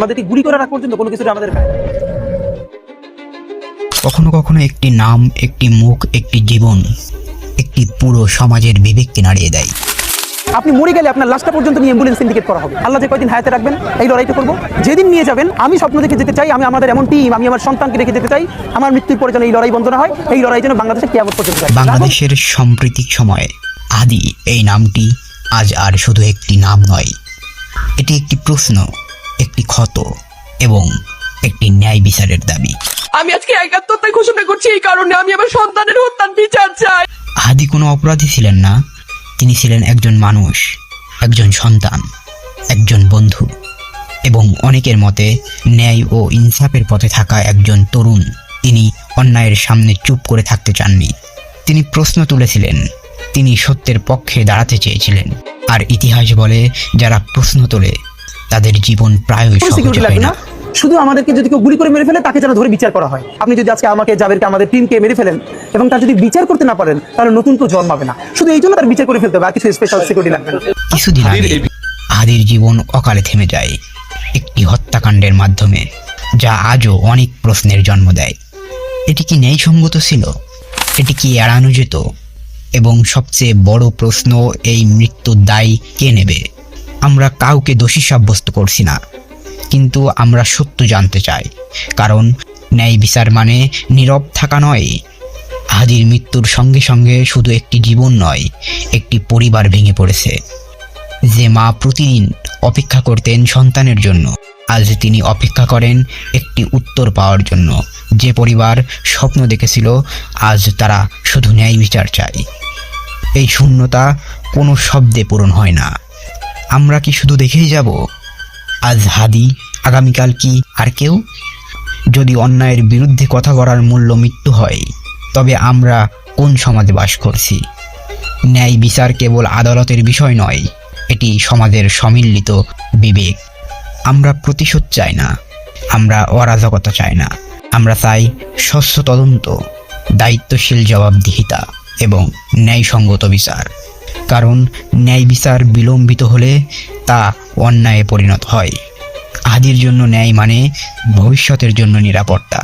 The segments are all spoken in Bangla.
আমাদেরকে গুলি করার আগ পর্যন্ত কোনো কিছু আমাদের কখনো কখনো একটি নাম, একটি মুখ, একটি জীবন, একটি পুরো সমাজের বিবেককে নাড়িয়ে দেয়। আপনি মরে গেলে আপনার লাশটা পর্যন্ত নিয়ে অ্যাম্বুলেন্স সিন্ডিকেট করা হবে। আল্লাহ যে কয়দিন হায়াতে রাখবেন এই লড়াইটা করবো। যেদিন নিয়ে যাবেন আমি স্বপ্ন দেখে যেতে চাই, আমি আমাদের এমন টিম, আমি আমার সন্তানকে রেখে যেতে চাই। আমার মৃত্যুর পরে যেন এই লড়াই বন্ধ না হয়, এই লড়াই যেন বাংলাদেশে কিয়ামত পর্যন্ত যায়। বাংলাদেশের সাম্প্রতিক সময়ে আদি এই নামটি আজ আর শুধু একটি নাম নয়, এটি একটি প্রশ্ন, একটি ক্ষত এবং একটি ন্যায় বিচারের দাবি। আমি আজকে একাত্মতা ঘোষণা করছি এই কারণে আমি আমার সন্তানের হত্যার বিচার চাই। আদি কোনো অপরাধী ছিলেন না, তিনি ছিলেন একজন মানুষ, একজন সন্তান, একজন বন্ধু এবং অনেকের মতে ন্যায় ও ইনসাফের পথে থাকা একজন তরুণ। তিনি অন্যায়ের সামনে চুপ করে থাকতে চাননি, তিনি প্রশ্ন তুলেছিলেন, তিনি সত্যের পক্ষে দাঁড়াতে চেয়েছিলেন। আর ইতিহাস বলে যারা প্রশ্ন তোলে তাদের জীবন প্রায়ই সহজ হয় না। শুধু আমাদেরকে যদি কেউ গুলি করে মেরে ফেলে তাকে যেন ধরে বিচার করা হয়। আপনি যদি আজকে আমাকে, জাবেরকে, আমাদের টিমকে মেরে ফেলেন এবং তার যদি বিচার করতে না পারেন তাহলে নতুন কেউ জন্মাবে না। শুধু এই জন্য তার বিচার করে ফেলতে হবে, আর কিছু স্পেশাল সিকিউরিটি লাগবে না। কিছুদিন আগে আদির জীবন অকালে থেমে যায় একটি হত্যাকাণ্ডের মাধ্যমে, যা আজও অনেক প্রশ্নের জন্ম দেয়। এটি কি ন্যায়সঙ্গত ছিল? এটি কি এড়ানো যেত? এবং সবচেয়ে বড় প্রশ্ন, এই মৃত্যুর দায় কে নেবে? আমরা কাউকে দোষী সাব্যস্ত করছি না, কিন্তু আমরা সত্য জানতে চাই, কারণ ন্যায় বিচার মানে নীরব থাকা নয়। আদির মৃত্যুর সঙ্গে সঙ্গে শুধু একটি জীবন নয়, একটি পরিবার ভেঙে পড়েছে। যে মা প্রতিদিন অপেক্ষা করতেন সন্তানের জন্য, আজ তিনি অপেক্ষা করেন একটি উত্তর পাওয়ার জন্য। যে পরিবার স্বপ্ন দেখেছিল, আজ তারা শুধু ন্যায় বিচার চায়। এই শূন্যতা কোনো শব্দে পূরণ হয় না। আমরা কি শুধু দেখেই যাব? আজ হাদি, আগামীকাল কি আর কেউ? যদি অন্যায়ের বিরুদ্ধে কথা বলার মূল্য মৃত্যু হয়, তবে আমরা কোন সমাজে বাস করছি? ন্যায় বিচার কেবল আদালতের বিষয় নয়, এটি সমাজের সম্মিলিত বিবেক। আমরা প্রতিশোধ চাই না, আমরা অরাজকতা চাই না, আমরা চাই স্বচ্ছ তদন্ত, দায়িত্বশীল জবাবদিহিতা এবং ন্যায়সঙ্গত বিচার। কারণ ন্যায় বিচার বিলম্বিত হলে তা অন্যায়ে পরিণত হয়। আদির জন্য ন্যায় মানে ভবিষ্যতের জন্য নিরাপত্তা।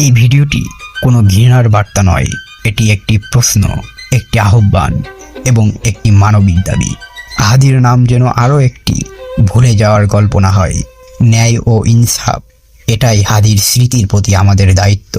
এই ভিডিওটি কোনো ঘৃণার বার্তা নয়, এটি একটি প্রশ্ন, একটি আহ্বান এবং একটি মানবিক দাবি। আদির নাম যেন আরও একটি ভুলে যাওয়ার গল্প না হয়। ন্যায় ও ইনসাফ, এটাই হাদির স্মৃতির প্রতি আমাদের দায়িত্ব।